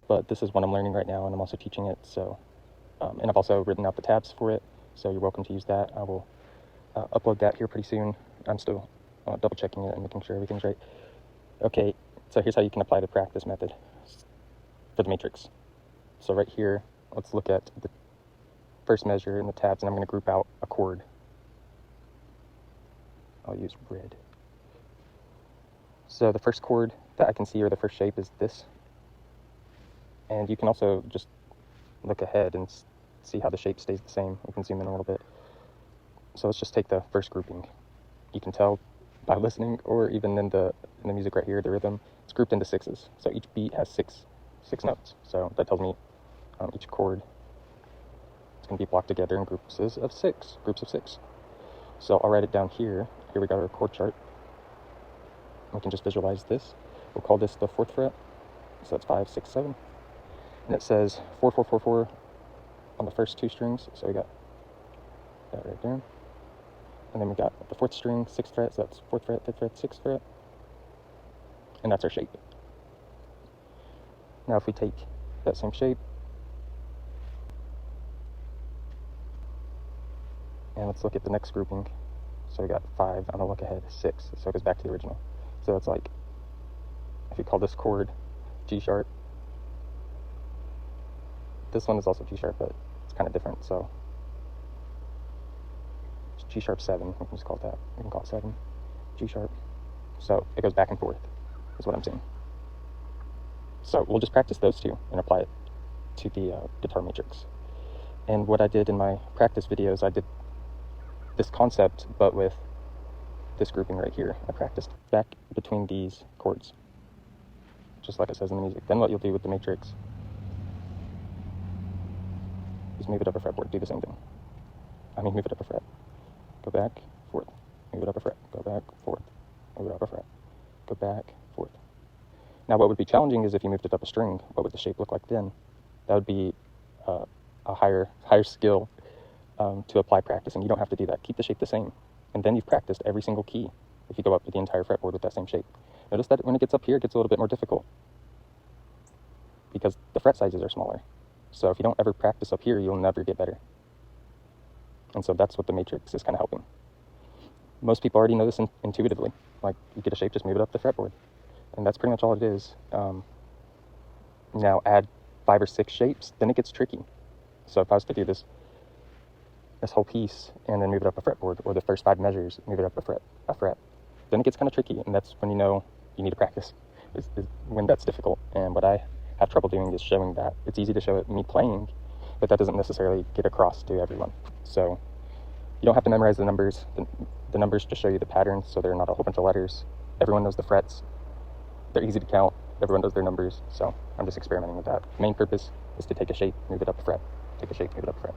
But this is what I'm learning right now, and I'm also teaching it. So, and I've also written out the tabs for it, so you're welcome to use that. I will upload that here pretty soon. I'm still double checking it and making sure everything's right. Okay, so here's how you can apply the practice method for the matrix. So right here, let's look at the first measure in the tabs, and I'm going to group out a chord. I'll use red. So the first chord that I can see, or the first shape, is this. And you can also just look ahead and see how the shape stays the same. We can zoom in a little bit. So let's just take the first grouping. You can tell by listening, or even in the music right here, the rhythm, it's grouped into sixes. So each beat has six notes. So that tells me each chord is going to be blocked together in groups of six. So I'll write it down here. Here we got our chord chart. We can just visualize this. We'll call this the 4th fret. So that's 5, 6, 7. And it says 4, 4, 4, 4 on the first 2 strings. So we got that right there. And then we got the 4th string, 6th fret. So that's 4th fret, 5th fret, 6th fret. And that's our shape. Now if we take that same shape, and let's look at the next grouping. So we got 5, I'm gonna look ahead, 6. So it goes back to the original. So it's like, if you call this chord G sharp, this one is also G sharp, but it's kind of different. So it's G sharp 7, we can just call it that. We can call it 7, G sharp. So it goes back and forth, is what I'm saying. So we'll just practice those two and apply it to the guitar matrix. And what I did in my practice videos, I did this concept, but with this grouping right here. I practiced back between these chords, just like it says in the music. Then what you'll do with the matrix is move it up a fretboard, do the same thing. Move it up a fret, go back, forth, move it up a fret, go back, forth, move it up a fret, go back, forth. Now what would be challenging is if you moved it up a string, what would the shape look like then? That would be a higher skill to apply practice, and you don't have to do that. Keep the shape the same, and then you've practiced every single key if you go up to the entire fretboard with that same shape. Notice that when it gets up here, it gets a little bit more difficult because the fret sizes are smaller. So if you don't ever practice up here, you'll never get better. And so that's what the matrix is kind of helping. Most people already know this intuitively. Like, you get a shape, just move it up the fretboard. And that's pretty much all it is. Now add 5 or 6 shapes, then it gets tricky. So if I was to do this whole piece and then move it up a fretboard, or the first 5 measures, move it up a fret, then it gets kind of tricky, and that's when you know you need to practice, is when that's difficult. And what I have trouble doing is showing that. It's easy to show it me playing, but that doesn't necessarily get across to everyone. So you don't have to memorize the numbers. The numbers just show you the patterns, so they're not a whole bunch of letters. Everyone knows the frets. They're easy to count. Everyone knows their numbers. So I'm just experimenting with that. The main purpose is to take a shape, move it up a fret. Take a shape, move it up a fret.